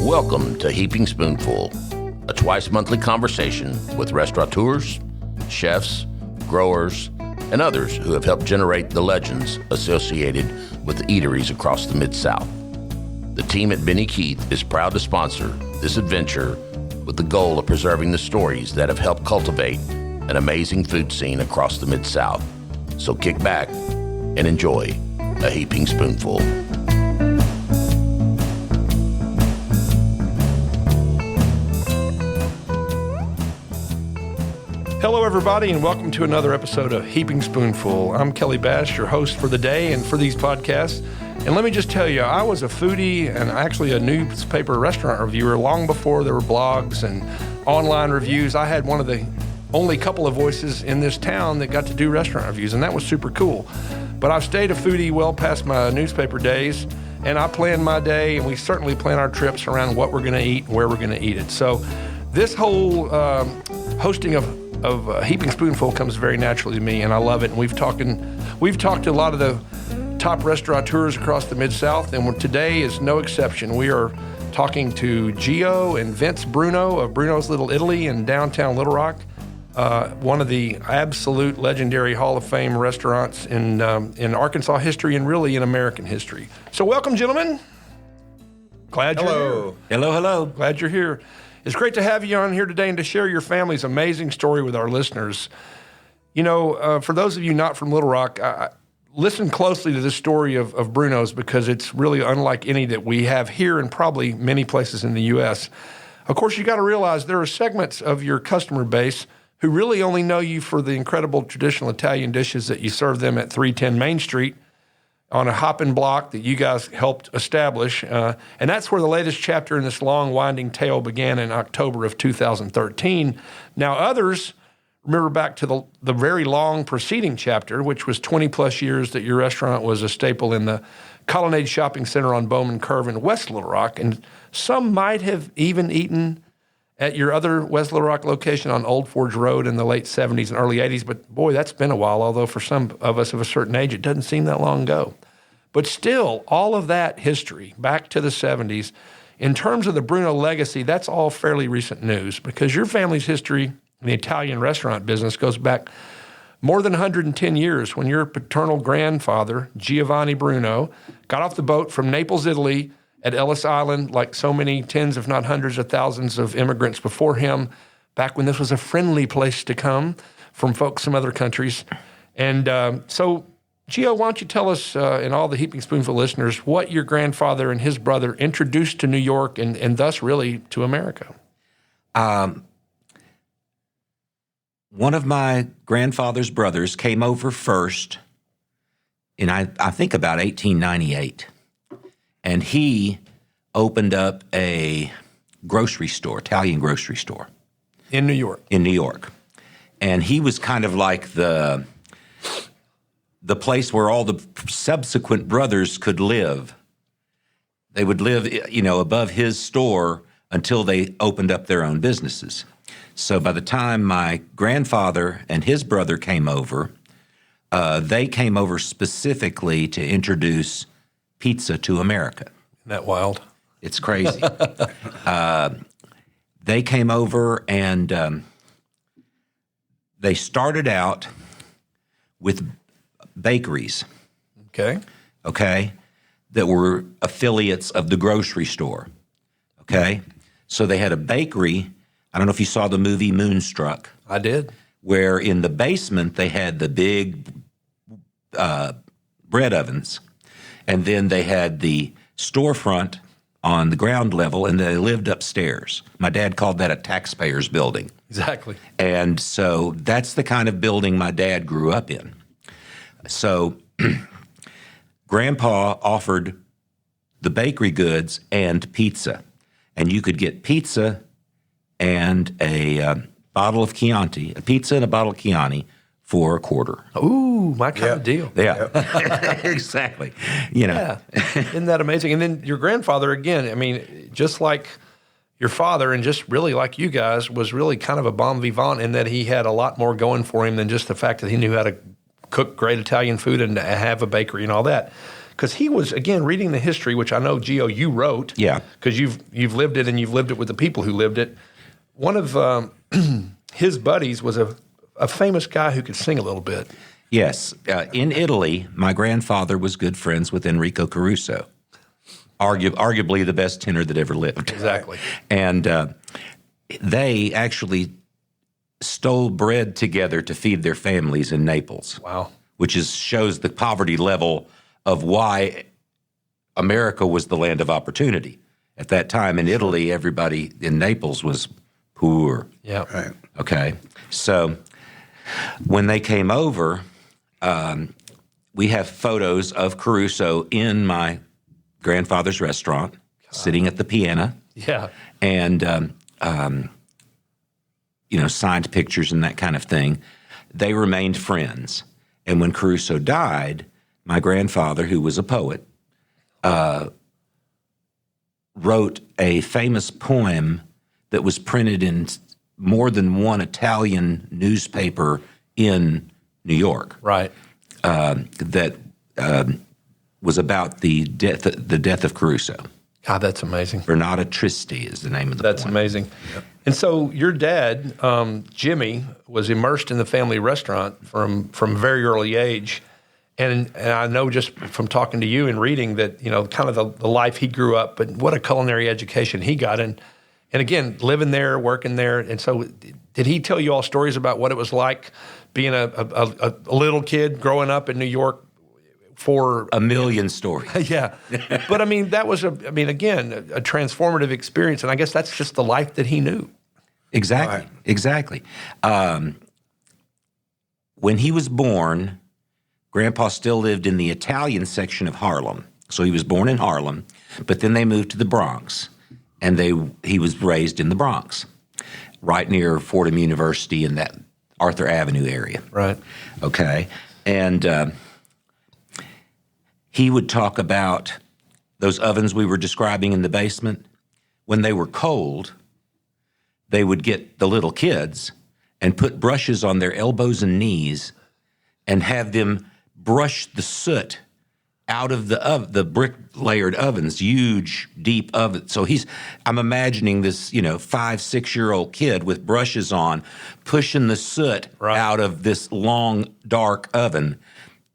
Welcome to Heaping Spoonful, a twice-monthly conversation with restaurateurs, chefs, growers, and others who have helped generate the legends associated with eateries across the Mid-South. The team at Benny Keith is proud to sponsor this adventure with the goal of preserving the stories that have helped cultivate an amazing food scene across the Mid-South. So kick back and enjoy a Heaping Spoonful. Hello, everybody, and welcome to another episode of Heaping Spoonful. I'm Kelly Bass, your host for the day and for these podcasts. And let me just tell you, I was a foodie and actually a newspaper restaurant reviewer long before there were blogs and online reviews. I had one of the only couple of voices in this town that got to do restaurant reviews, and that was super cool. But I've stayed a foodie well past my newspaper days, and I plan my day, and we certainly plan our trips around what we're going to eat and where we're going to eat it. So this whole hosting of Heaping Spoonful comes very naturally to me, and I love it. And we've talked to a lot of the top restaurateurs across the Mid-South, and today is no exception. We are talking to Gio and Vince Bruno of Bruno's Little Italy in downtown Little Rock, one of the absolute legendary Hall of Fame restaurants in Arkansas history and really in American history. So welcome, gentlemen. Glad you're here. Hello. Glad you're here. It's great to have you on here today and to share your family's amazing story with our listeners. You know, for those of you not from Little Rock, listen closely to this story of Bruno's because it's really unlike any that we have here and probably many places in the U.S. Of course, you got to realize there are segments of your customer base who really only know you for the incredible traditional Italian dishes that you serve them at 310 Main Street on a hopping block that you guys helped establish. And that's where the latest chapter in this long, winding tale began in October of 2013. Now, others remember back to the very long preceding chapter, which was 20-plus years that your restaurant was a staple in the Colonnade Shopping Center on Bowman Curve in West Little Rock. And some might have even eaten at your other West Little Rock location on Old Forge Road in the late 70s and early 80s. But boy, that's been a while, although for some of us of a certain age, it doesn't seem that long ago. But still, all of that history, back to the 70s, in terms of the Bruno legacy, that's all fairly recent news because your family's history in the Italian restaurant business goes back more than 110 years when your paternal grandfather, Giovanni Bruno, got off the boat from Naples, Italy, at Ellis Island, like so many tens, if not hundreds of thousands of immigrants before him, back when this was a friendly place to come from folks from other countries. And so, Gio, why don't you tell us and all the Heaping Spoonful listeners what your grandfather and his brother introduced to New York and thus really to America? One of my grandfather's brothers came over first in, I think, about 1898. And he opened up a grocery store, Italian grocery store. In New York? In New York. And he was kind of like the place where all the subsequent brothers could live. They would live, above his store until they opened up their own businesses. So by the time my grandfather and his brother came over, they came over specifically to introduce pizza to America. Isn't that wild? It's crazy. They came over and they started out with bakeries. Okay, that were affiliates of the grocery store. Okay, so they had a bakery. I don't know if you saw the movie Moonstruck. I did. Where in the basement they had the big bread ovens. And then they had the storefront on the ground level, and they lived upstairs. My dad called that a taxpayer's building. Exactly. And so that's the kind of building my dad grew up in. So Grandpa offered the bakery goods and pizza. And you could get pizza and a bottle of Chianti, a pizza and a bottle of Chianti for $0.25. Ooh, my kind of deal. Yeah, exactly. Yeah. Isn't that amazing? And then your grandfather, again, I mean, just like your father and just really like you guys, was really kind of a bon vivant in that he had a lot more going for him than just the fact that he knew how to cook great Italian food and have a bakery and all that. Because he was, again, reading the history, which I know, Gio, you wrote. Yeah. Because you've lived it and you've lived it with the people who lived it. One of his buddies was a famous guy who could sing a little bit. Yes. In Italy, my grandfather was good friends with Enrico Caruso, arguably the best tenor that ever lived. Exactly. And they actually stole bread together to feed their families in Naples. Wow. Which shows the poverty level of why America was the land of opportunity. At that time in Italy, everybody in Naples was poor. Yeah. Right. Okay. So when they came over, we have photos of Caruso in my grandfather's restaurant, sitting at the piano. Yeah. And, signed pictures and that kind of thing. They remained friends. And when Caruso died, my grandfather, who was a poet, wrote a famous poem that was printed in more than one Italian newspaper in New York. Right. That was about the death of Caruso. God, that's amazing. Bernata Tristi is the name of the That's poem. amazing. Yep. And so your dad, Jimmy, was immersed in the family restaurant from a very early age. And I know just from talking to you and reading that, kind of the life he grew up, but what a culinary education he got. And again, living there, working there. And so did he tell you all stories about what it was like being a little kid growing up in New York? For a million stories. Yeah. But I mean, that was again, a transformative experience. And I guess that's just the life that he knew. Exactly. Right. Exactly. When he was born, Grandpa still lived in the Italian section of Harlem. So he was born in Harlem, but then they moved to the Bronx, and he was raised in the Bronx, right near Fordham University in that Arthur Avenue area. Right. Okay. And he would talk about those ovens we were describing in the basement. When they were cold, they would get the little kids and put brushes on their elbows and knees and have them brush the soot out of the brick-layered ovens, huge, deep ovens. So I'm imagining this, 5-6-year-old kid with brushes on, pushing the soot out of this long, dark oven.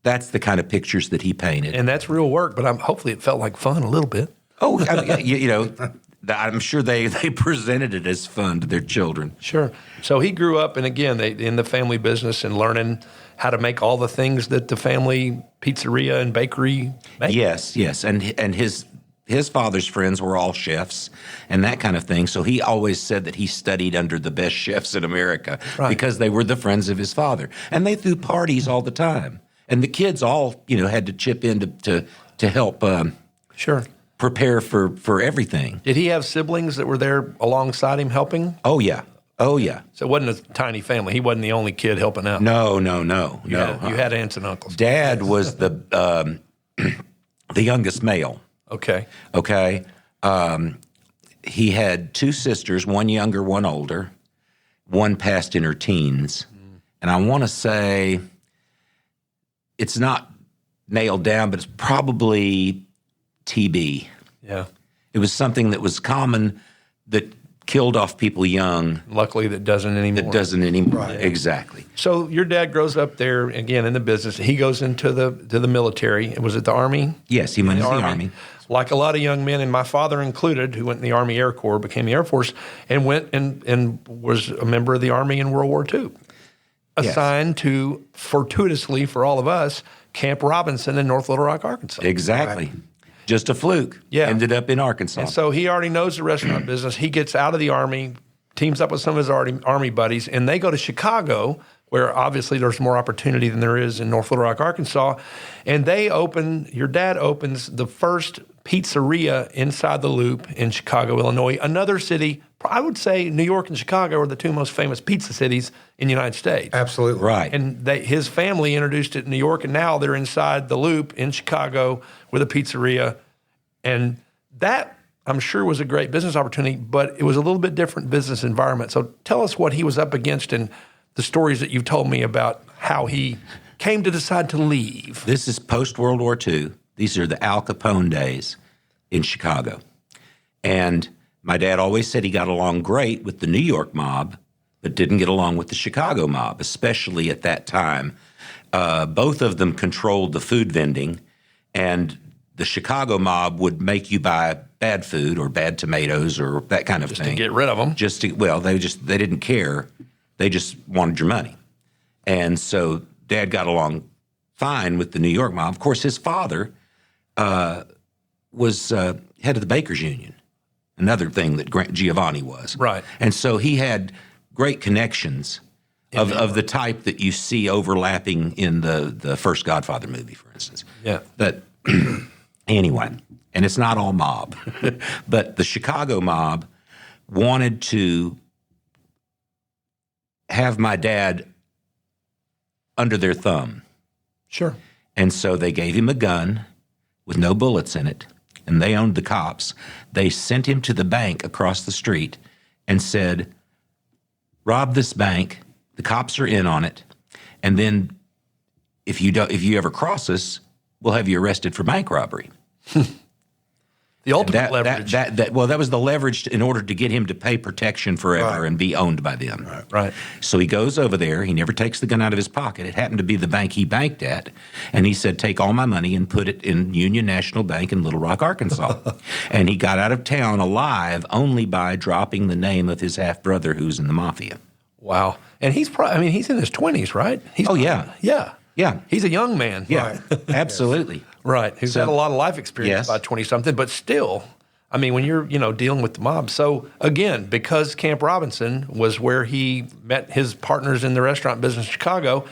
That's the kind of pictures that he painted. And that's real work, but hopefully it felt like fun a little bit. Oh, I'm sure they presented it as fun to their children. Sure. So he grew up, and again, in the family business and learning how to make all the things that the family pizzeria and bakery make. Yes. And his father's friends were all chefs and that kind of thing. So he always said that he studied under the best chefs in America because they were the friends of his father. And they threw parties all the time. And the kids all, had to chip in to help prepare for everything. Did he have siblings that were there alongside him helping? Oh, yeah. So it wasn't a tiny family. He wasn't the only kid helping out. No. You had aunts and uncles. Dad was the youngest male. Okay. He had two sisters, one younger, one older. One passed in her teens. And I want to say it's not nailed down, but it's probably TB. Yeah. It was something that was common that killed off people young. Luckily, that doesn't anymore. Right. Exactly. So your dad grows up there, again, in the business. He goes into the military. Was it the Army? Yes, he went into the Army. Like a lot of young men, and my father included, who went in the Army Air Corps, became the Air Force, and went and was a member of the Army in World War II. Assigned to, fortuitously for all of us, Camp Robinson in North Little Rock, Arkansas. Exactly. Right. Just a fluke. Yeah. Ended up in Arkansas. And so he already knows the restaurant business. He gets out of the Army, teams up with some of his Army buddies, and they go to Chicago, where obviously there's more opportunity than there is in North Little Rock, Arkansas. And your dad opens the first pizzeria inside the Loop in Chicago, Illinois, another city. I would say New York and Chicago are the two most famous pizza cities in the United States. Absolutely. Right. And his family introduced it in New York, and now they're inside the Loop in Chicago with a pizzeria. And that, I'm sure, was a great business opportunity, but it was a little bit different business environment. So tell us what he was up against and the stories that you've told me about how he came to decide to leave? This is post-World War II. These are the Al Capone days in Chicago. And my dad always said he got along great with the New York mob, but didn't get along with the Chicago mob, especially at that time. Both of them controlled the food vending, and the Chicago mob would make you buy bad food or bad tomatoes or that kind of thing. To get rid of them. They didn't care. They just wanted your money. And so Dad got along fine with the New York mob. Of course, his father was head of the Bakers Union, another thing that Giovanni was. Right. And so he had great connections of the type that you see overlapping in the first Godfather movie, for instance. Yeah. But anyway, and it's not all mob, but the Chicago mob wanted to have my dad under their thumb. Sure. And so they gave him a gun with no bullets in it, and they owned the cops. They sent him to the bank across the street and said, rob this bank, the cops are in on it, and then if you ever cross us, we'll have you arrested for bank robbery. The ultimate leverage. That was the leverage in order to get him to pay protection forever and be owned by them. Right. So he goes over there. He never takes the gun out of his pocket. It happened to be the bank he banked at. And he said, take all my money and put it in Union National Bank in Little Rock, Arkansas. And he got out of town alive only by dropping the name of his half-brother who's in the mafia. Wow. And he's he's in his 20s, right? Yeah. Yeah. Yeah. He's a young man. Yeah, absolutely. Right. Who's had a lot of life experience by 20-something, but still, when you're, dealing with the mob. So, again, because Camp Robinson was where he met his partners in the restaurant business in Chicago,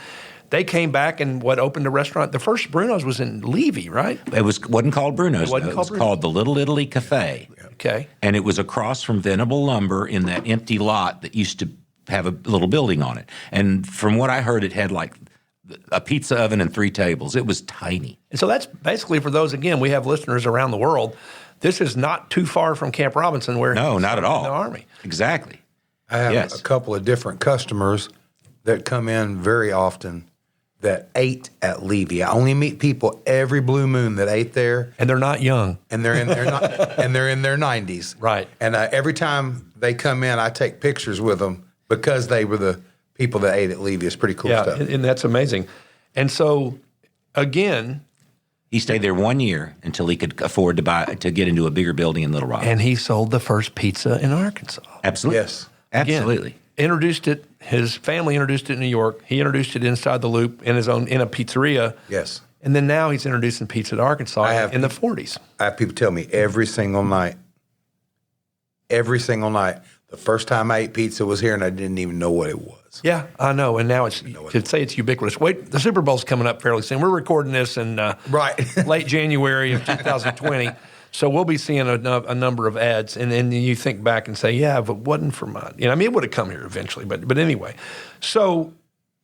they came back and opened a restaurant. The first Bruno's was in Levy, right? It wasn't called Bruno's. It was called the Little Italy Cafe. Okay. And it was across from Venable Lumber in that empty lot that used to have a little building on it. And from what I heard, it had like a pizza oven and 3 tables. It was tiny. And so that's basically for those, again, we have listeners around the world. This is not too far from Camp Robinson where no, not at all. In the Army. Exactly. I have a couple of different customers that come in very often that ate at Levy. I only meet people every blue moon that ate there. And they're not young. And they're in their and they're in their 90s. Right. And every time they come in, I take pictures with them because they were the people that ate at Levy. It's pretty cool stuff. And that's amazing. And so, again, he stayed there 1 year until he could afford to get into a bigger building in Little Rock. And he sold the first pizza in Arkansas. Absolutely. Yes. Absolutely. Introduced it. His family introduced it in New York. He introduced it inside the Loop in a pizzeria. Yes. And then now he's introducing pizza to Arkansas in the 40s. I have people tell me every single night, the first time I ate pizza was here and I didn't even know what it was. Yeah, I know. And now to say it's ubiquitous. Wait, the Super Bowl's coming up fairly soon. We're recording this in late January of 2020. So we'll be seeing a number of ads. And then you think back and say, yeah, if it wasn't for mine. It would have come here eventually. But anyway. So,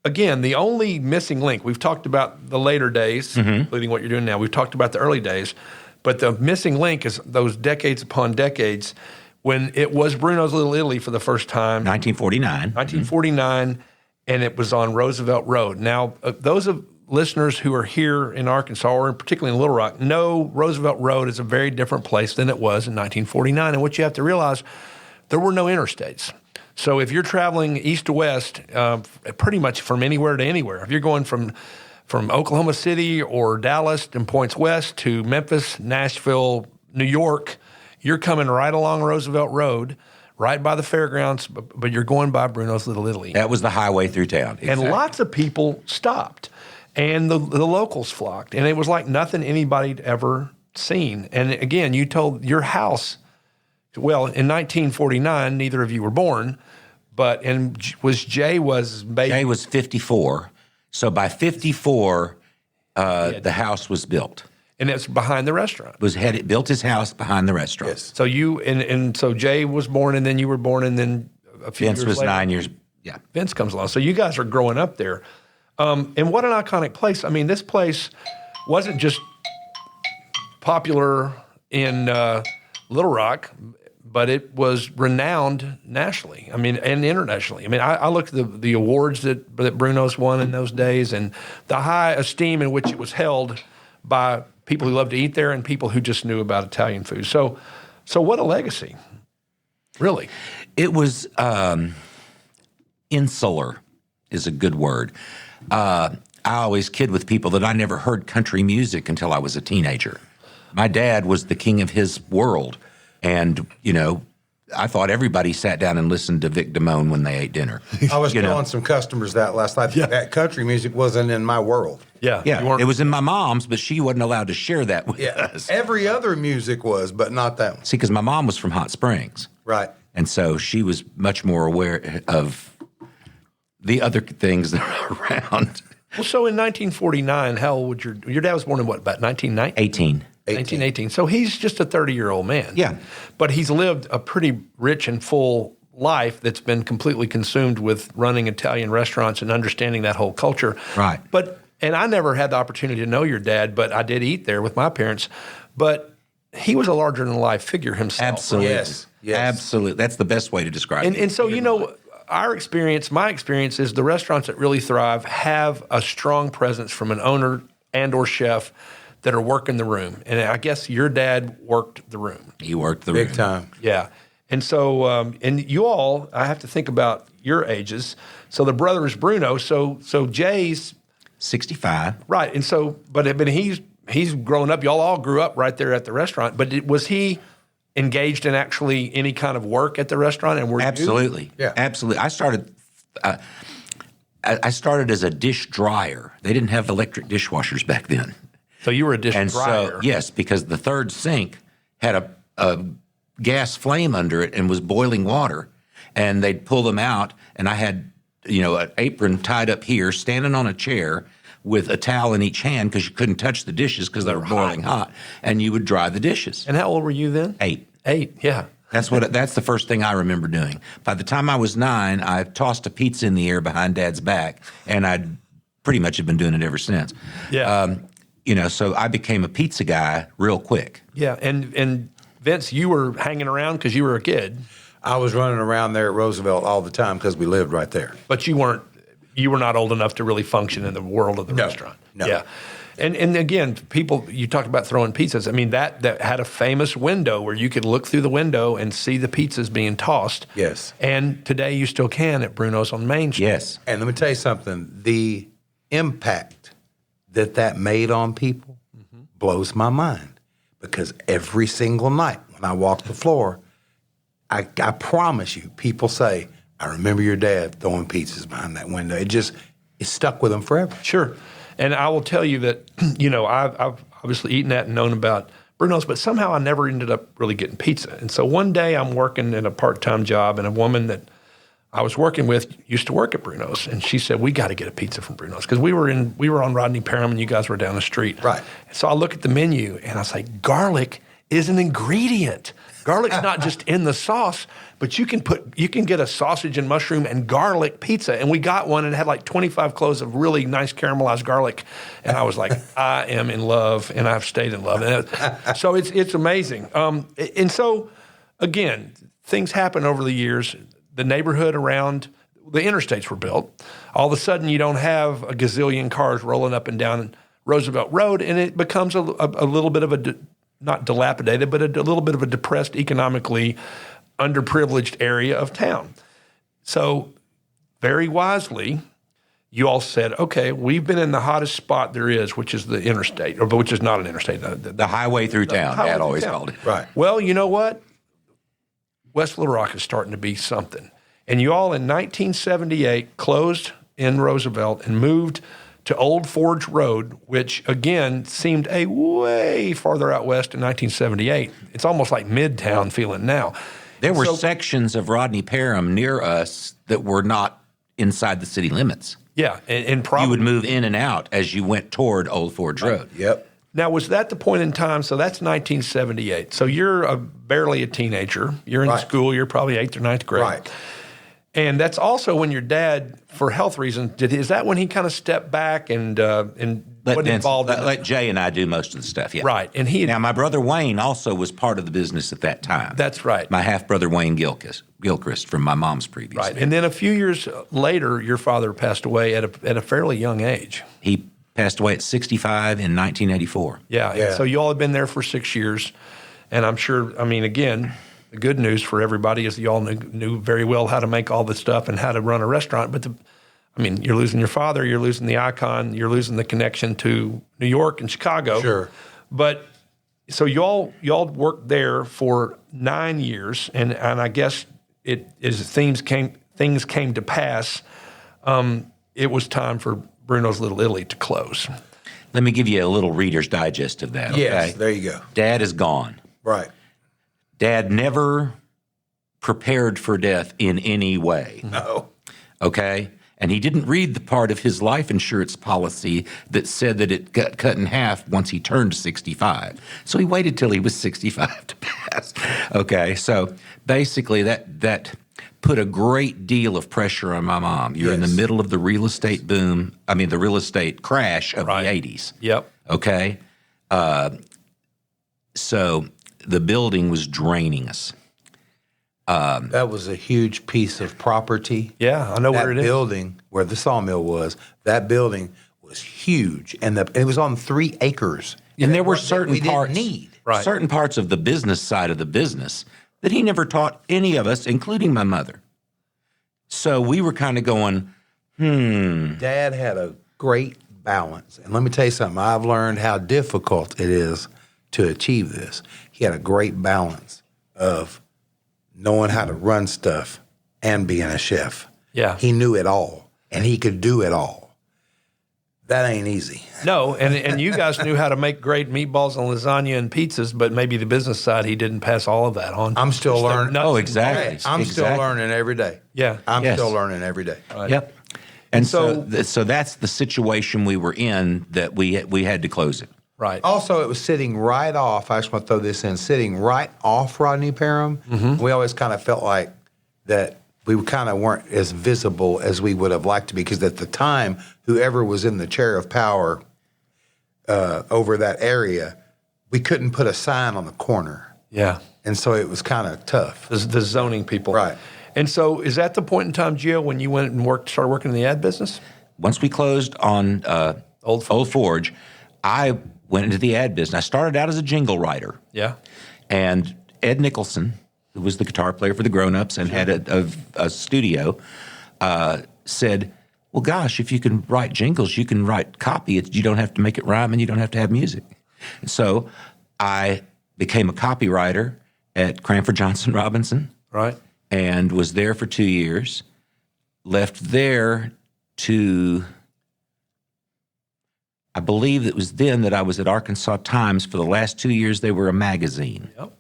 again, the only missing link, we've talked about the later days, including what you're doing now. We've talked about the early days. But the missing link is those decades upon decades when it was Bruno's Little Italy for the first time. 1949, and it was on Roosevelt Road. Now, those of listeners who are here in Arkansas, or particularly in Little Rock, know Roosevelt Road is a very different place than it was in 1949. And what you have to realize, there were no interstates. So if you're traveling east to west, pretty much from anywhere to anywhere, if you're going from Oklahoma City or Dallas and points west to Memphis, Nashville, New York, you're coming right along Roosevelt Road, right by the fairgrounds, but you're going by Bruno's Little Italy. That was the highway through town. Exactly. And lots of people stopped, and the locals flocked, and it was like nothing anybody'd ever seen. And again, you told your house, well, in 1949, neither of you were born, but Jay was 54. So by 54, the house was built. And it's behind the restaurant. Built his house behind the restaurant. Yes. So so Jay was born, and then you were born, and then a few Vince years was later, 9 years. Yeah. Vince comes along. So you guys are growing up there. And what an iconic place. This place wasn't just popular in Little Rock. but it was renowned nationally. I mean, and internationally. I mean, I looked at the awards that Bruno's won in those days, and the high esteem in which it was held by people who loved to eat there and people who just knew about Italian food. So what a legacy, really. It was insular is a good word. I always kid with people that I never heard country music until I was a teenager. My dad was the king of his world, and, I thought everybody sat down and listened to Vic Damone when they ate dinner. I was telling some customers that last night. Yeah. That country music wasn't in my world. Yeah. It was in my mom's, but she wasn't allowed to share that with us. Every other music was, but not that one. See, because my mom was from Hot Springs. Right. And so she was much more aware of the other things that are around. Well, so in 1949, how old would your dad was born in what, about 1990? 1918. So he's just a 30-year-old man. Yeah. But he's lived a pretty rich and full life that's been completely consumed with running Italian restaurants and understanding that whole culture. Right. And I never had the opportunity to know your dad, but I did eat there with my parents. But he was a larger-than-life figure himself. Absolutely. Yes. Absolutely. That's the best way to describe it. And so, my experience is the restaurants that really thrive have a strong presence from an owner and or chef that are working the room. And I guess your dad worked the room. He worked the room. Big time. Yeah. And so, and you all, I have to think about your ages. So the brother is Bruno. So Jay's 65. right. And so, but he's grown up. Y'all all grew up right there at the restaurant. But was he engaged in actually any kind of work at the restaurant? And were Absolutely. you? Yeah. Absolutely. I started as a dish dryer. They didn't have electric dishwashers back then. So you were a dish And dryer. so, yes, because the third sink had a gas flame under it and was boiling water. And they'd pull them out, and I had, an apron tied up here, standing on a chair with a towel in each hand because you couldn't touch the dishes because they were boiling hot, and you would dry the dishes. And how old were you then? 8. 8, yeah. That's the first thing I remember doing. By the time I was 9, I tossed a pizza in the air behind Dad's back, and I'd pretty much have been doing it ever since. Yeah. So I became a pizza guy real quick. Yeah, and Vince, you were hanging around because you were a kid, I was running around there at Roosevelt all the time because we lived right there. but you were not old enough to really function in the world of the restaurant. No. Yeah. And again, people, you talked about throwing pizzas. I mean, that had a famous window where you could look through the window and see the pizzas being tossed. Yes. And today you still can at Bruno's on Main Street. Yes. And let me tell you something. The impact that made on people blows my mind, because every single night when I walk the floor, I promise you, people say, I remember your dad throwing pizzas behind that window. It stuck with them forever. Sure. And I will tell you that, I've obviously eaten that and known about Bruno's, but somehow I never ended up really getting pizza. And so one day I'm working in a part-time job, and a woman that I was working with used to work at Bruno's, and she said, we got to get a pizza from Bruno's, because we were on Rodney Parham and you guys were down the street. Right. So I look at the menu and I was like, garlic is an ingredient. Garlic's not just in the sauce, but you can get a sausage and mushroom and garlic pizza. And we got one, and it had like 25 cloves of really nice caramelized garlic. And I was like, I am in love, and I've stayed in love. And so it's amazing. And so, again, things happen over the years. The neighborhood around the interstates were built. All of a sudden, you don't have a gazillion cars rolling up and down Roosevelt Road, and it becomes a little bit of not dilapidated, but a little bit of a depressed, economically underprivileged area of town. So very wisely, you all said, okay, we've been in the hottest spot there is, which is the interstate, or which is not an interstate. The highway through town, highway Dad through always town. called it. Right. Well, you know what? West Little Rock is starting to be something. And you all in 1978 closed in Roosevelt and moved to Old Forge Road, which again seemed a way farther out west in 1978. It's almost like Midtown feeling now. There were sections of Rodney Parham near us that were not inside the city limits. Yeah, and probably You would move in and out as you went toward Old Forge Road. Yep. Now, was that the point in time? So that's 1978. So you're barely a teenager. You're in Right. school. You're probably 8th or 9th grade. Right. And that's also when your dad, for health reasons, is that when he kind of stepped back and wasn't involved in it. Let Jay and I do most of the stuff, yeah. Right. And Now, my brother Wayne also was part of the business at that time. That's right. My half-brother Wayne Gilchrist from my mom's previous Right. marriage. And then a few years later, your father passed away at a fairly young age. He passed away at 65 in 1984. Yeah. Yeah. And so you all have been there for 6 years. And I'm sure, I mean, again, the good news for everybody is you all knew very well how to make all this stuff and how to run a restaurant. But you're losing your father, you're losing the icon, you're losing the connection to New York and Chicago. Sure. But so y'all worked there for 9 years, and I guess as things came to pass, it was time for Bruno's Little Italy to close. Let me give you a little Reader's Digest of that. Yes, Okay? there you go. Dad is gone. Right. Dad never prepared for death in any way. No. Okay? And he didn't read the part of his life insurance policy that said that it got cut in half once he turned 65. So he waited till he was 65 to pass. Okay? So basically that put a great deal of pressure on my mom. You're in the Yes. middle of the real estate boom, the real estate crash of Right. the 80s. Yep. Okay? So the building was draining us. That was a huge piece of property. Yeah, I know That where it is. building where the sawmill was, that building was huge, and it was on 3 acres. And there were That certain we parts, didn't need. Right. certain parts of the business side of the business that he never taught any of us, including my mother. So we were kind of going, Dad had a great balance. And let me tell you something, I've learned how difficult it is to achieve this. He had a great balance of knowing how to run stuff and being a chef. Yeah. He knew it all, and he could do it all. That ain't easy. No, and you guys knew how to make great meatballs and lasagna and pizzas, but maybe the business side, he didn't pass all of that on. I'm still Just the learning. nuts oh, and exactly. bolts. I'm still Exactly. learning every day. Yeah. I'm Yes. still learning every day. Yep. And So- so that's the situation we were in, that we had to close it. Right. Also, it was sitting right off. I just want to throw this in. Sitting right off Rodney Parham. Mm-hmm. We always kind of felt like that we kind of weren't as visible as we would have liked to be, because at the time, whoever was in the chair of power over that area, we couldn't put a sign on the corner, Yeah. and so it was kind of tough. The zoning people. Right. And so is that the point in time, Gio, when you went and started working in the ad business? Once we closed on Old Old Forge, I went into the ad business. I started out as a jingle writer. Yeah. And Ed Nicholson, who was the guitar player for the Grown Ups and had a studio, said, well, gosh, if you can write jingles, you can write copy. You don't have to make it rhyme, and you don't have to have music. And so I became a copywriter at Cranford Johnson Robinson Right. and was there for 2 years. Left there to, I believe it was then that I was at Arkansas Times. For the last 2 years, they were a magazine. Yep.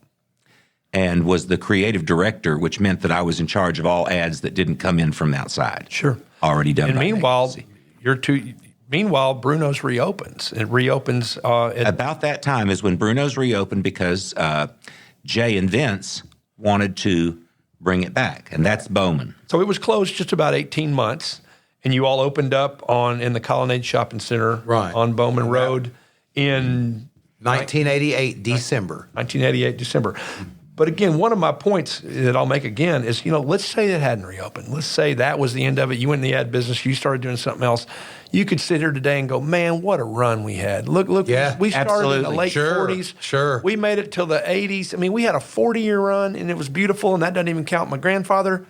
And was the creative director, which meant that I was in charge of all ads that didn't come in from outside. Sure. Already done. And by meanwhile, agency. meanwhile, Bruno's reopens. It reopens at About that time is when Bruno's reopened, because Jay and Vince wanted to bring it back, and that's Bowman. So it was closed just about 18 months, and you all opened up in the Colonnade Shopping Center Right. on Bowman Road in 1988, December. 1988, December. But again, one of my points that I'll make again is, let's say it hadn't reopened. Let's say that was the end of it. You went in the ad business. You started doing something else. You could sit here today and go, man, what a run we had. Look, Yeah, we started in the absolutely. late Sure, 40s. sure. We made it till the 80s. I mean, we had a 40-year run, and it was beautiful, and that doesn't even count my grandfather.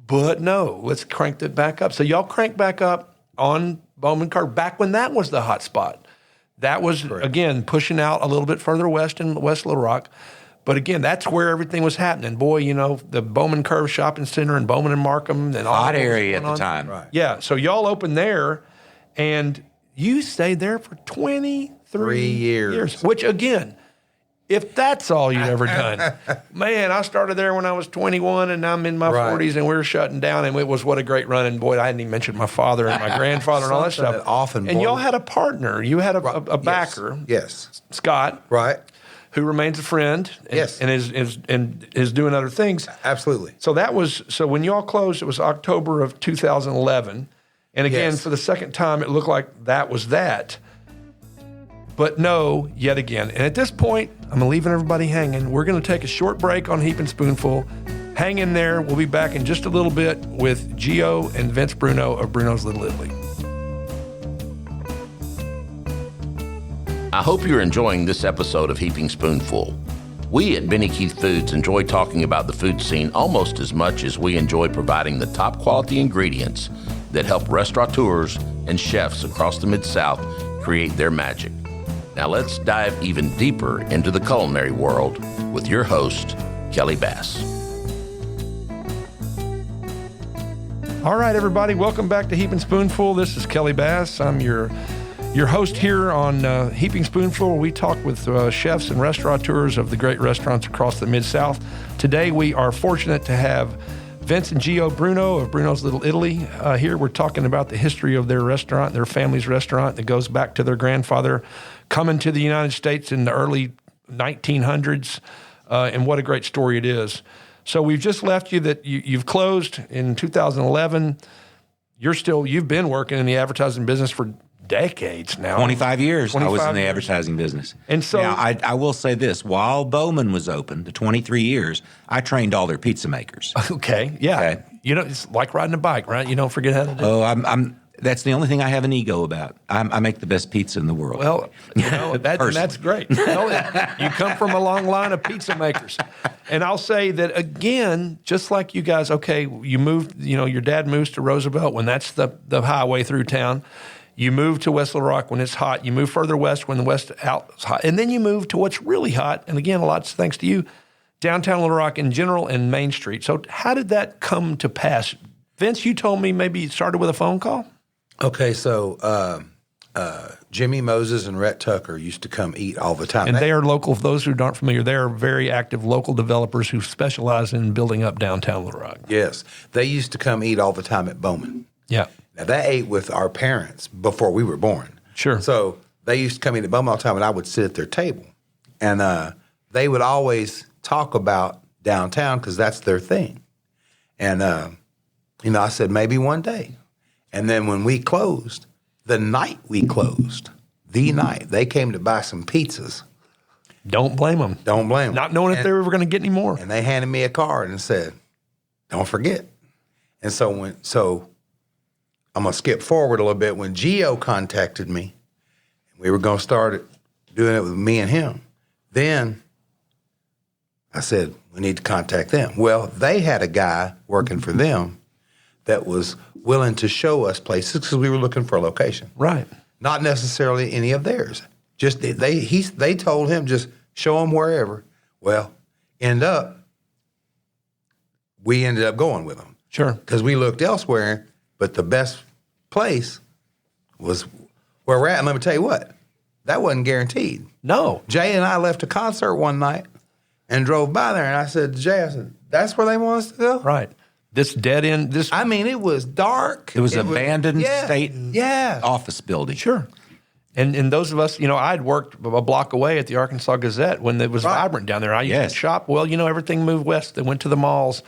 But no, let's crank it back up. So y'all cranked back up on Bowman Car back when that was the hot spot. That was, again, pushing out a little bit further west in West Little Rock. But again, that's where everything was happening. Boy, the Bowman Curve Shopping Center and Bowman and Markham and all Hot that was area at going the on. time. Right. Yeah, so y'all opened there, and you stayed there for 23 years. Which, again, if that's all you'd ever done, man, I started there when I was 21, and I'm in my Right. 40s, and we were shutting down, and it was what a great run. And boy, I hadn't even mentioned my father and my grandfather and all that Something stuff. that often and y'all boils- had a partner. You had a backer, Yes. Scott, Right. who remains a friend, and, Yes. and is doing other things. Absolutely. So when y'all closed, it was October of 2011, and again, Yes. for the second time, it looked like that was that. but no, yet again. And at this point, I'm leaving everybody hanging. We're going to take a short break on Heap and Spoonful. Hang in there. We'll be back in just a little bit with Gio and Vince Bruno of Bruno's Little Italy. I hope you're enjoying this episode of Heaping Spoonful. We at Benny Keith Foods enjoy talking about the food scene almost as much as we enjoy providing the top quality ingredients that help restaurateurs and chefs across the Mid-South create their magic. Now let's dive even deeper into the culinary world with your host, Kelly Bass. All right, everybody, welcome back to Heap and Spoonful. This is Kelly Bass. I'm your host here on Heaping Spoonful, where we talk with chefs and restaurateurs of the great restaurants across the Mid-South. Today, we are fortunate to have Vince and Gio Bruno of Bruno's Little Italy here. We're talking about the history of their restaurant, their family's restaurant that goes back to their grandfather coming to the United States in the early 1900s, and what a great story it is. So we've just left you that you've closed in 2011. You've been working in the advertising business for decades now. 25 years 25 I was in the years. advertising business. And so now, I will say this. While Bowman was open, the 23 years, I trained all their pizza makers. Okay, yeah. Okay. It's like riding a bike, right? You don't forget how to do it. Oh, that's the only thing I have an ego about. I make the best pizza in the world. Well, that's great. Well, you come from a long line of pizza makers. And I'll say that, again, just like you guys, okay, you moved, your dad moves to Roosevelt when that's the highway through town. You move to West Little Rock when it's hot. You move further west when the west out is hot. And then you move to what's really hot. And again, a lot thanks to you, downtown Little Rock in general and Main Street. So how did that come to pass? Vince, you told me maybe it started with a phone call? Okay, so Jimmy Moses and Rhett Tucker used to come eat all the time. And they are local. For those who aren't familiar, they are very active local developers who specialize in building up downtown Little Rock. Yes, they used to come eat all the time at Bowman. Yeah. Now, they ate with our parents before we were born. Sure. So they used to come eat at Bowman all the time, and I would sit at their table. And they would always talk about downtown because that's their thing. And, I said, maybe one day. And then when we closed, the night we closed, they came to buy some pizzas. Don't blame them. Don't blame them. Not knowing if they were going to get any more. And they handed me a card and said, don't forget. And so I'm going to skip forward a little bit. When Gio contacted me, we were going to start doing it with me and him. Then I said, we need to contact them. Well, they had a guy working for them that was willing to show us places because we were looking for a location. Right. Not necessarily any of theirs. Just they told him, just show them wherever. Well, we ended up going with them. Sure. Because we looked elsewhere, but the best place was where we're at. And let me tell you what, that wasn't guaranteed. No. Jay and I left a concert one night and drove by there, and I said to Jay, that's where they want us to go? Right. This dead end, it was dark. it was abandoned yeah, state office building. Sure. And those of us, I'd worked a block away at the Arkansas Gazette when it was vibrant down there. I used to shop. Well, everything moved west. They went to the malls.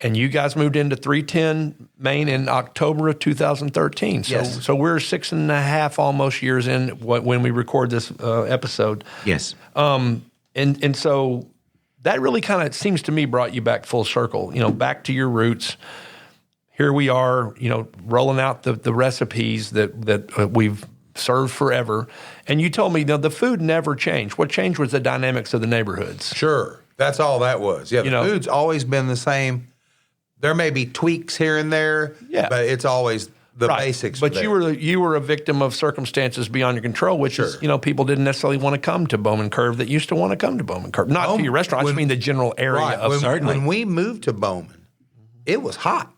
And you guys moved into 310 Main in October of 2013. So we're 6.5 almost years in when we record this episode. Yes. And so that really kind of seems to me brought you back full circle, back to your roots. Here we are, rolling out the recipes that we've served forever. And you told me, the food never changed. What changed was the dynamics of the neighborhoods. Sure. That's all that was. Yeah, the food's always been the same. There may be tweaks here and there, but it's always the basics. But you were a victim of circumstances beyond your control, which is, people didn't necessarily want to come to Bowman Curve that used to want to come to Bowman Curve. Not to your restaurant, I just mean the general area of certainly. When we moved to Bowman, it was hot.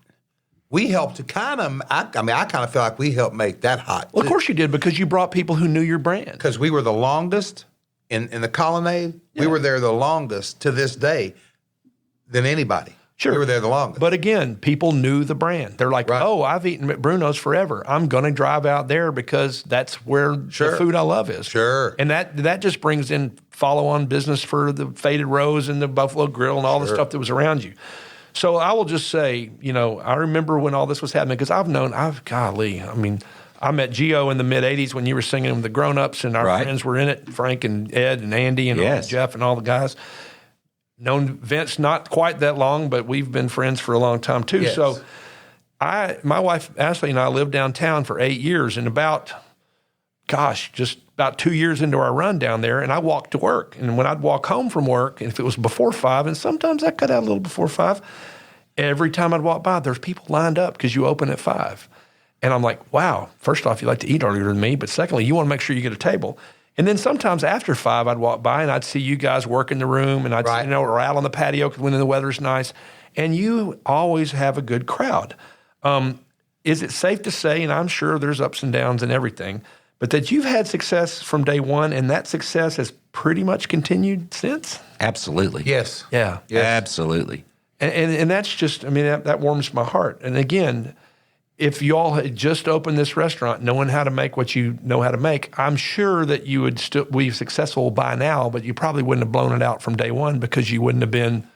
We helped to I kind of feel like we helped make that hot. Well, of course you did, because you brought people who knew your brand. Because we were the longest in the Colonnade. Yeah. We were there the longest to this day than anybody. Sure. We were there the longest. But again, people knew the brand. They're like, oh, I've eaten at Bruno's forever. I'm going to drive out there because that's where the food I love is. Sure. And that just brings in follow-on business for the Faded Rose and the Buffalo Grill and all the stuff that was around you. So I will just say, I remember when all this was happening, because I met Gio in the mid-'80s when you were singing with the grown-ups, and our friends were in it, Frank and Ed and Andy and Jeff and all the guys. Known Vince not quite that long, but we've been friends for a long time too. Yes. So my wife Ashley and I lived downtown for 8 years, and just about 2 years into our run down there, and I walked to work. And when I'd walk home from work, and if it was before 5, and sometimes I cut out a little before 5, every time I'd walk by, there's people lined up because you open at 5. And I'm like, wow, first off, you like to eat earlier than me, but secondly, you want to make sure you get a table. And then sometimes after 5, I'd walk by and I'd see you guys work in the room, and I'd or out on the patio when the weather's nice. And you always have a good crowd. Is it safe to say, and I'm sure there's ups and downs and everything, but that you've had success from day one, and that success has pretty much continued since? Absolutely. Yes. Yeah. Yes. Absolutely. And that's just, that warms my heart. And again, if you all had just opened this restaurant knowing how to make what you know how to make, I'm sure that you would still be successful by now, but you probably wouldn't have blown it out from day one because you wouldn't have been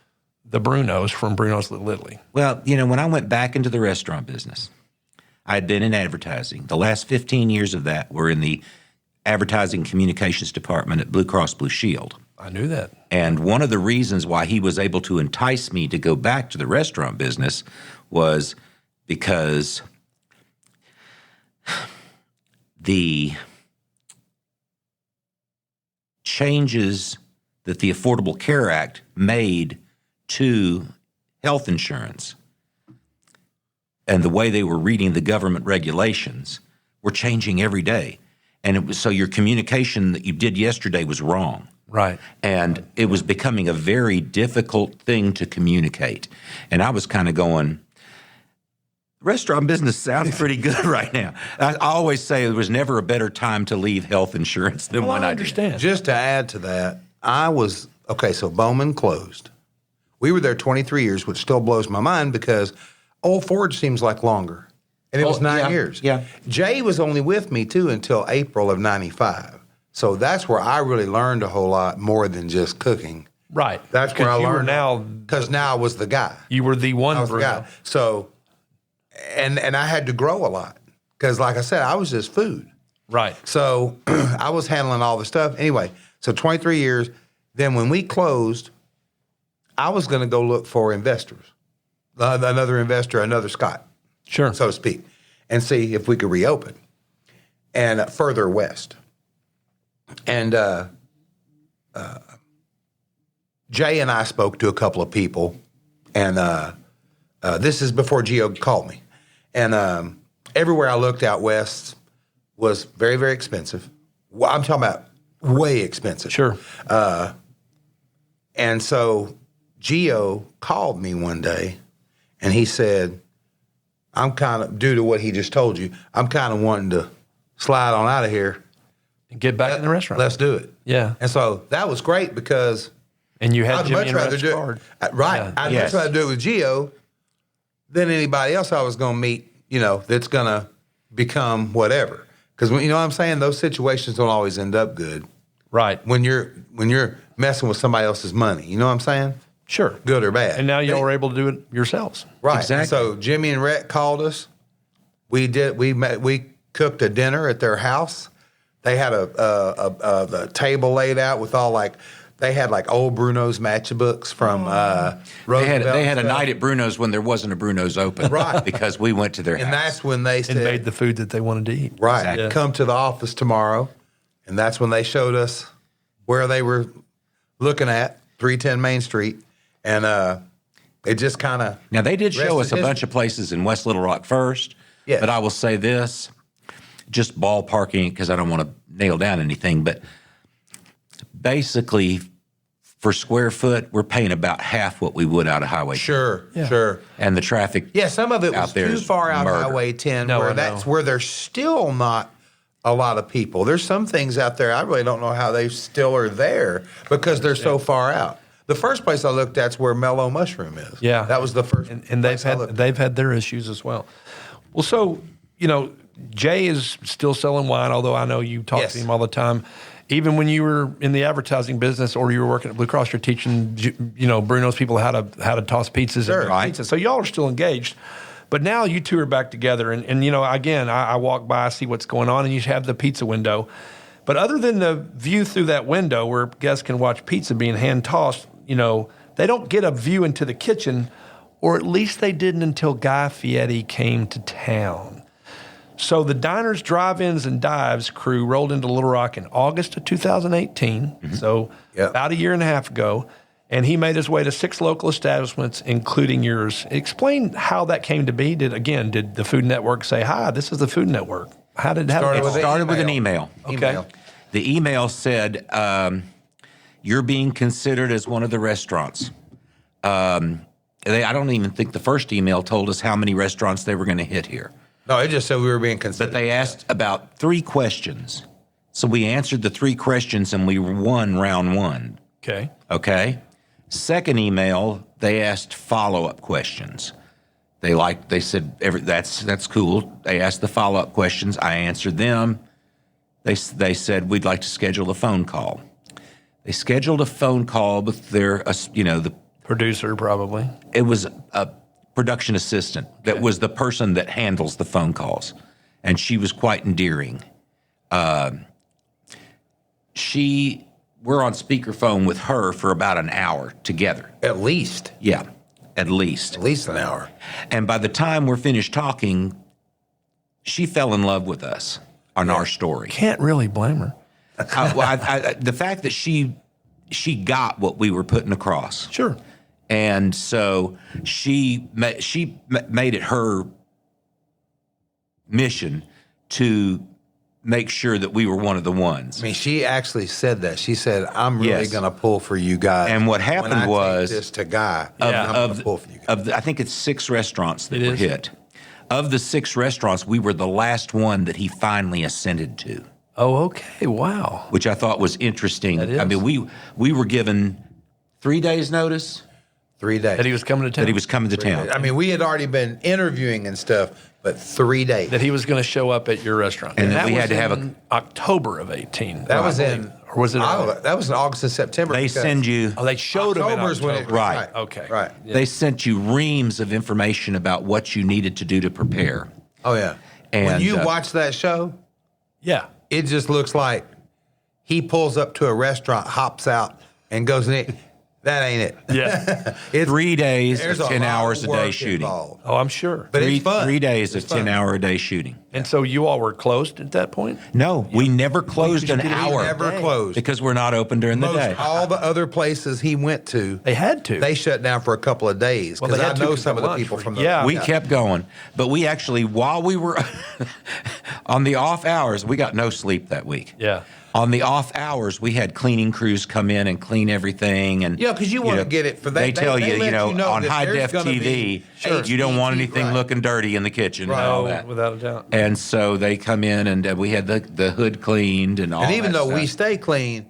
the Brunos from Bruno's Little Italy. Well, when I went back into the restaurant business, I had been in advertising. The last 15 years of that were in the advertising communications department at Blue Cross Blue Shield. I knew that. And one of the reasons why he was able to entice me to go back to the restaurant business was because the changes that the Affordable Care Act made to health insurance and the way they were reading the government regulations were changing every day. And it was, so your communication that you did yesterday was wrong. Right. And it was becoming a very difficult thing to communicate. And I was kind of going, restaurant business sounds pretty good right now. I always say there was never a better time to leave health insurance than when I understand. Just to add to that, so Bowman closed. We were there 23 years, which still blows my mind because Old Forge seems like longer. And it was 9 years. Yeah. Jay was only with me, too, until April of 95. So that's where I really learned a whole lot more than just cooking. Right. That's where I learned. Because now I was the guy. You were the one, I was the guy. So, and I had to grow a lot. Because like I said, I was just food. Right. So I was handling all the stuff. Anyway, so 23 years. Then when we closed, I was going to go look for investors. Another investor, another Scott. Sure. So to speak, and see if we could reopen and further west. And Jay and I spoke to a couple of people, and this is before Gio called me. And everywhere I looked out west was very, very expensive. Well, I'm talking about way expensive. Sure. And so Gio called me one day, and he said, I'm kind of, due to what he just told you, I'm kind of wanting to slide on out of here. And get back in the restaurant. Let's do it. Yeah. And so that was great because and you had I'd Jimmy much and rather Rex's do card. it. Right. Yeah. I'd much rather do it with Gio than anybody else I was going to meet, that's going to become whatever. Because, you know what I'm saying? Those situations don't always end up good. Right. When you're messing with somebody else's money. You know what I'm saying? Sure. Good or bad. And now y'all were able to do it yourselves. Right. Exactly. So Jimmy and Rhett called us. We cooked a dinner at their house. They had a table laid out with all they had old Bruno's matchbooks from Roosevelt. They had a night at Bruno's when there wasn't a Bruno's open. Right. Because we went to their house. And that's when they said, And made the food that they wanted to eat. right, Exactly. come to the office tomorrow. And that's when they showed us where they were looking at, 310 Main Street. And it just kind of... Now, they did show us a Rested bunch of places in West Little Rock first, Yes. but I will say this, just ballparking because I don't want to nail down anything, but basically for square foot, we're paying about half what we would out of Highway 10. Sure. And the traffic Yeah, some of it out was there too is far out murder. Highway 10 No, I where know. that's where there's still not a lot of people. There's some things out there I really don't know how they still are there because they're so far out. The first place I looked at's where Mellow Mushroom is. Yeah. That was the first And place I looked. they've had their issues as well. Well, so, Jay is still selling wine, although I know you talk Yes. to him all the time. Even when you were in the advertising business or you were working at Blue Cross, you're teaching, Bruno's people how to toss pizzas Sure. and make pizzas. So y'all are still engaged. But now you two are back together. And you know, again, I walk by, I see what's going on, and you have the pizza window. But other than the view through that window where guests can watch pizza being hand-tossed, you know, they don't get a view into the kitchen, or at least they didn't until Guy Fieri came to town. So the Diners, Drive-Ins, and Dives crew rolled into Little Rock in August of 2018, so about a year and a half ago, and he made his way to 6 local establishments, including yours. Explain how that came to be. Did the Food Network say, "Hi, this is the Food Network"? How did it happen? It started with an email. Okay. The email said, "You're being considered as one of the restaurants." I don't even think the first email told us how many restaurants they were going to hit here. No, it just said we were being considered. But they asked about 3 questions. So we answered the 3 questions and we won round 1. Okay. Okay? Second email, they asked follow-up questions. They said, that's cool. They asked the follow-up questions. I answered them. They said, we'd like to schedule a phone call. They scheduled a phone call with their, the Producer, probably. It was a production assistant that was the person that handles the phone calls, and she was quite endearing. We're on speakerphone with her for about an hour together. At least. Yeah, at least. At least an hour. And by the time we're finished talking, she fell in love with us on our story. Can't really blame her. The fact that she got what we were putting across. Sure. And so she made it her mission to make sure that we were one of the ones. I mean, she actually said that. She said, "I'm really Yes. going to pull for you guys." And what happened when I was- take this to Guy, Yeah. I'm going to pull for you guys. I think it's 6 restaurants that It were is? hit. Of the 6 restaurants, we were the last one that he finally ascended to, Oh, okay. Wow. which I thought was interesting. That is. I mean, we were given 3 days notice 3 days. That he was coming to town. that he was coming to town. I mean, we had already been interviewing and stuff, but 3 days. That he was going to show up at your restaurant. And that we was had to have in October of 18. That was I in, believe. Or was it? that was in August and September. They because send you. Oh, they showed him in October's when October. it, Right. Okay. Right. They sent you reams of information about what you needed to do to prepare. Oh, yeah. When And, you watch that show, Yeah. it just looks like he pulls up to a restaurant, hops out, and goes in it. That ain't it. Yeah. It's, 3 days there's of 10 lot of hours a day work shooting. involved. Oh, I'm sure. But it's fun. 3 days It's of fun. 10-hour-a-day shooting. And so you all were closed at that point? No, we never closed an Because you didn't hour Never Day. closed. because we're not open during the day. All the other places he went to, They had to. they shut down for a couple of days Well, because they I had to know 'cause some of of the lunch people for- from the yeah. We kept going, but we actually, while we were on the off hours, we got no sleep that week. Yeah. On the off hours, we had cleaning crews come in and clean everything, and Yeah, 'cause you wanna get it for that. They tell They you, let you know on that high there's def gonna TV, be you don't want HDTV, anything right. looking dirty in the kitchen and all Oh, that. without a doubt. And so they come in, and we had the hood cleaned and all. And even that though stuff. we stay clean,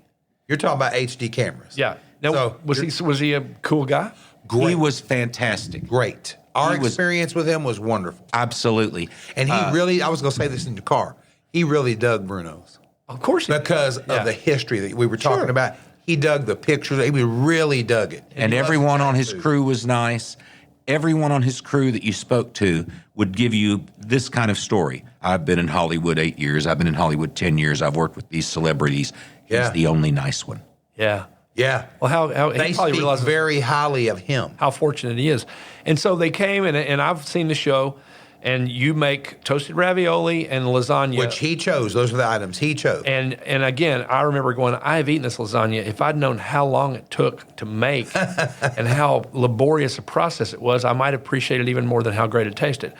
you're talking about HD cameras. Yeah. Now, So, was he a cool guy? he was fantastic. Great. Our He was- experience with him was wonderful. Absolutely. And he really, I was going to say this in your car, he really dug Bruno's Of course he because Yeah. of the history that we were talking Sure. about. He dug the pictures. He really dug it. And he everyone loves on his food. crew was nice. Everyone on his crew that you spoke to would give you this kind of story. I've been in Hollywood 8 years. I've been in Hollywood 10 years. I've worked with these celebrities. He's Yeah. the only nice one. Yeah. Yeah. Well, how They he probably speak realizes very highly of him. how fortunate he is. And so they came, and I've seen the show, and you make toasted ravioli and lasagna. Which he chose. Those are the items he chose. And again, I remember going, I have eaten this lasagna. If I'd known how long it took to make and how laborious a process it was, I might appreciate it even more than how great it tasted.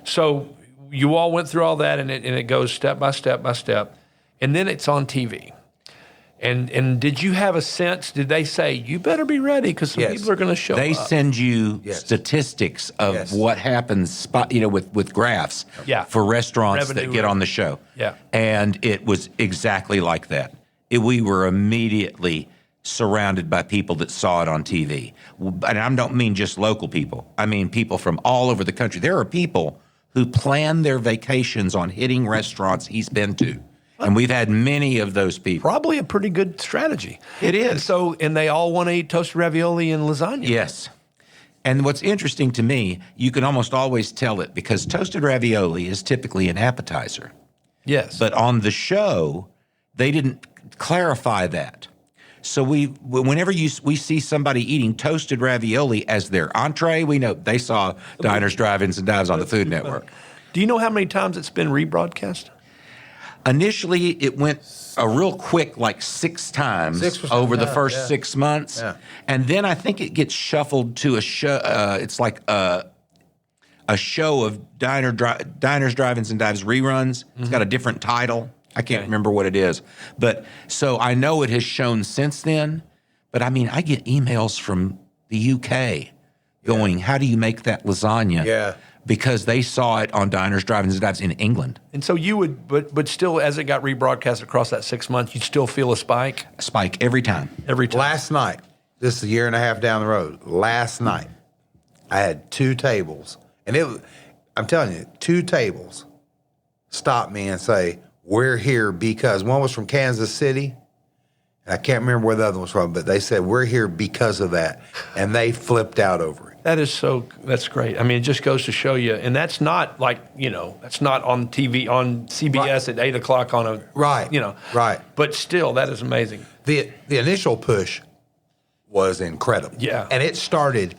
So you all went through all that, and it goes step by step by step. And then it's on TV. And did you have a sense, did they say, you better be ready because some Yes. people are going to show They up? send you Yes. statistics of Yes. what happens, with graphs Yeah. for restaurants Revenue that get on the show. Yeah. And it was exactly like that. We were immediately surrounded by people that saw it on TV. And I don't mean just local people. I mean people from all over the country. There are people who plan their vacations on hitting restaurants he's been to. And we've had many of those people. Probably a pretty good strategy. It is. And so, and they all want to eat toasted ravioli and lasagna. Yes. And what's interesting to me, you can almost always tell it because toasted ravioli is typically an appetizer. Yes. But on the show, they didn't clarify that. So whenever we see somebody eating toasted ravioli as their entree, we know they saw Diners, Drive-Ins, and Dives on the Food Network. Do you know how many times it's been rebroadcast? Initially, it went a real quick, like 6 times over the first 6 months. Yeah. And then I think it gets shuffled to a show. It's like a show of Diners, Drive-Ins, and Dives reruns. It's got a different title. I can't remember what it is. But so I know it has shown since then. But I mean, I get emails from the UK going, how do you make that lasagna? Yeah. Because they saw it on Diners, Drive-Ins, and Dives in England. And so you would, but still, as it got rebroadcast across that 6 months, you'd still feel a spike? A spike every time. Every time. Last night, this is a year and a half down the road. Last night, I had 2 tables. And I'm telling you, 2 tables stopped me and say, we're here because one was from Kansas City. And I can't remember where the other one was from, but they said, we're here because of that. And they flipped out over it. That's great. I mean, it just goes to show you, and that's not like, that's not on TV, on CBS at 8 o'clock on a, Right. Right. But still, that is amazing. The initial push was incredible. Yeah. And it started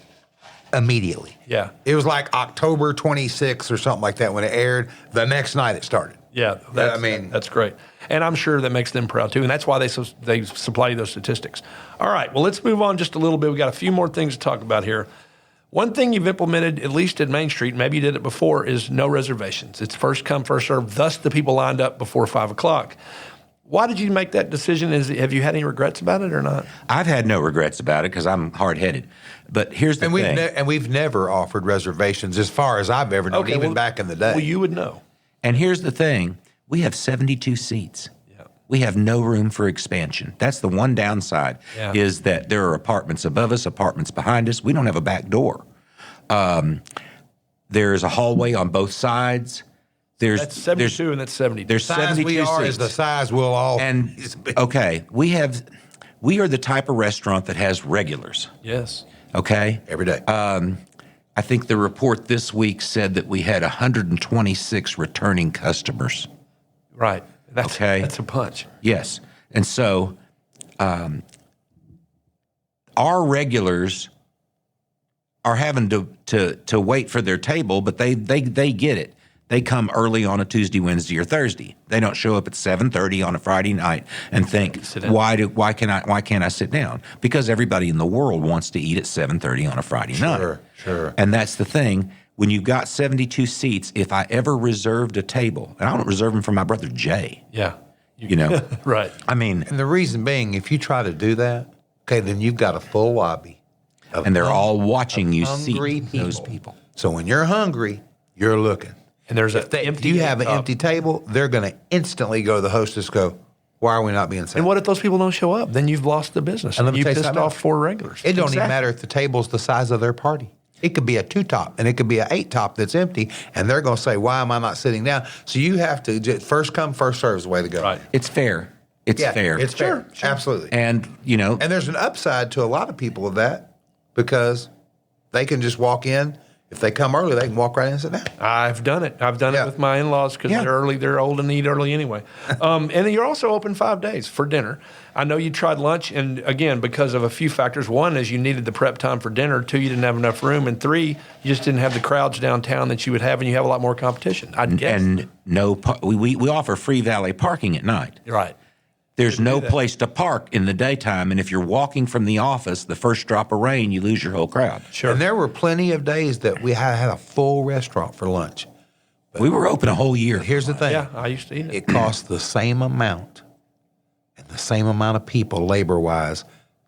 immediately. Yeah. It was like October 26th or something like that when it aired. The next night it started. Yeah, that's great. And I'm sure that makes them proud too. And that's why they supply you those statistics. All right, well, let's move on just a little bit. We got a few more things to talk about here. One thing you've implemented, at least at Main Street, maybe you did it before, is no reservations. It's first come, first served. Thus, the people lined up before 5 o'clock. Why did you make that decision? Have you had any regrets about it or not? I've had no regrets about it because I'm hard-headed. But here's the thing. And we've never offered reservations as far as I've ever known, even back in the day. Well, you would know. And here's the thing. We have 72 seats. Yeah. We have no room for expansion. That's the one downside, Yeah. is that there are apartments above us, apartments behind us. We don't have a back door. There's a hallway on both sides. That's 72 and that's 72. There's the size 72 we are seats. is the size we'll all And, okay, we are the type of restaurant that has regulars, Yes. okay? every day. I think the report this week said that we had 126 returning customers. Right. Okay. That's a punch. Yes. And so our regulars are having to wait for their table, but they get it. They come early on a Tuesday, Wednesday, or Thursday. They don't show up at 7:30 on a Friday night and think, why can't I sit down? Because everybody in the world wants to eat at 7:30 on a Friday night. Sure. And that's the thing. When you've got 72 seats, if I ever reserved a table, and I don't reserve them for my brother Jay, Yeah. you know, Right. I mean, And the reason being, if you try to do that, okay, then you've got a full lobby. and they're all watching you hungry seat those people. So when you're hungry, you're looking. And there's If you have an empty table, they're going to instantly go to the hostess, go, why are we not being sat? And what if those people don't show up? Then you've lost the business. And let me You tell you pissed something off else. 4 regulars. It don't even Exactly. matter if the table's the size of their party. It could be a 2-top and it could be a 8-top that's empty, and they're going to say, why am I not sitting down? So you have to just first come, first serve is the way to go. Right. It's fair. It's Yeah, fair. It's fair. Absolutely. And, you know, And there's an upside to a lot of people of that because they can just walk in. If they come early, they can walk right in and sit down. I've done it. I've done Yeah. it with my in-laws because Yeah. they're early. They're old and eat early anyway. And then you're also open 5 days for dinner. I know you tried lunch, and again, because of a few factors. One is you needed the prep time for dinner. 2, you didn't have enough room. And 3, you just didn't have the crowds downtown that you would have, and you have a lot more competition. I'd guess. and we offer free valet parking at night. Right. There's no place to park in the daytime, and if you're walking from the office, the first drop of rain, you lose your whole crowd. Sure. And there were plenty of days that we had a full restaurant for lunch. We were open a whole year. Here's the thing. Yeah, I used to eat it. It costs the same amount and the same amount of people labor-wise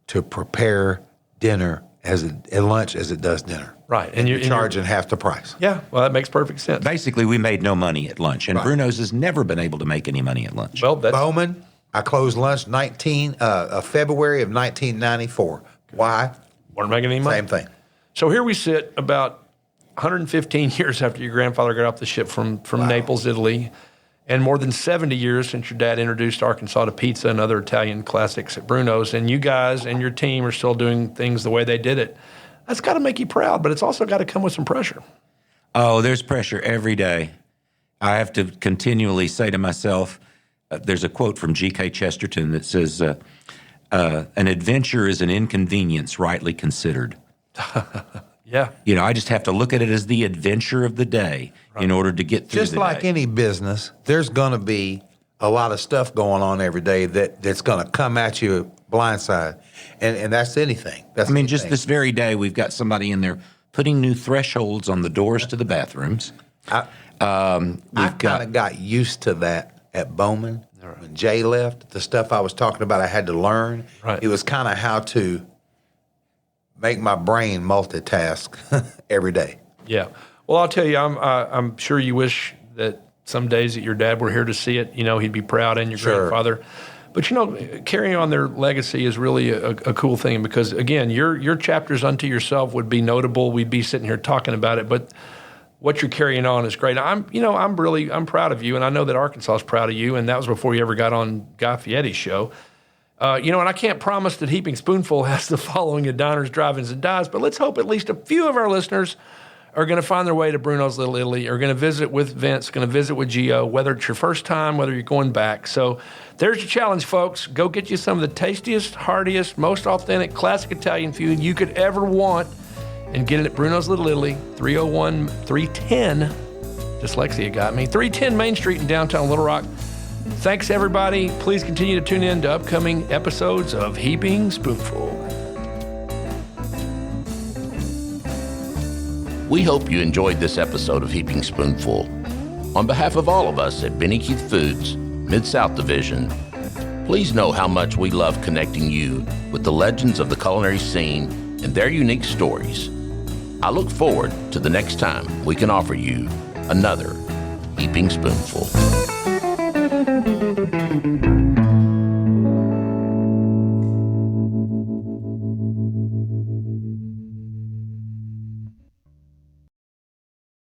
to prepare dinner and lunch as it does dinner. Right. And you're you're charging half the price. Yeah, well, that makes perfect sense. Basically, we made no money at lunch, and Bruno's has never been able to make any money at lunch. Well, that's Bowman, I closed lunch February of 1994. Why? we're making any money. Same thing. So here we sit about 115 years after your grandfather got off the ship from Naples, Italy, and more than 70 years since your dad introduced Arkansas to pizza and other Italian classics at Bruno's. And you guys and your team are still doing things the way they did it. that's got to make you proud, but it's also got to come with some pressure. Oh, there's pressure every day. I have to continually say to myself, there's a quote from G.K. Chesterton that says, an adventure is an inconvenience rightly considered. Yeah. You know, I just have to look at it as the adventure of the day in order to get through Just the like day. any business, there's going to be a lot of stuff going on every day that's going to come at you blindside. And that's anything. That's I mean, just anything. this very day, we've got somebody in there putting new thresholds on the doors to the bathrooms. I kind of got used to that at Bowman. When Jay left, the stuff I was talking about I had to learn. Right. It was kind of how to make my brain multitask every day. Yeah. Well, I'll tell you, I'm sure you wish that some days that your dad were here to see it. You know, he'd be proud, and your grandfather. But, you know, carrying on their legacy is really a cool thing because, again, your chapters unto yourself would be notable. We'd be sitting here talking about it. But what you're carrying on is great. I'm proud of you, and I know that Arkansas is proud of you, and that was before you ever got on Guy Fieri's show. And I can't promise that Heaping Spoonful has the following at diners, drive-ins, and dives, but let's hope at least a few of our listeners are going to find their way to Bruno's Little Italy, are going to visit with Vince, going to visit with Gio, whether it's your first time, whether you're going back. So there's your challenge, folks. Go get you some of the tastiest, heartiest, most authentic, classic Italian food you could ever want and get it at Bruno's Little Italy, 310, dyslexia got me, 310 Main Street in downtown Little Rock. Thanks, everybody. Please continue to tune in to upcoming episodes of Heaping Spoonful. We hope you enjoyed this episode of Heaping Spoonful. On behalf of all of us at Benny Keith Foods, Mid-South Division, please know how much we love connecting you with the legends of the culinary scene and their unique stories. I look forward to the next time we can offer you another Heaping Spoonful.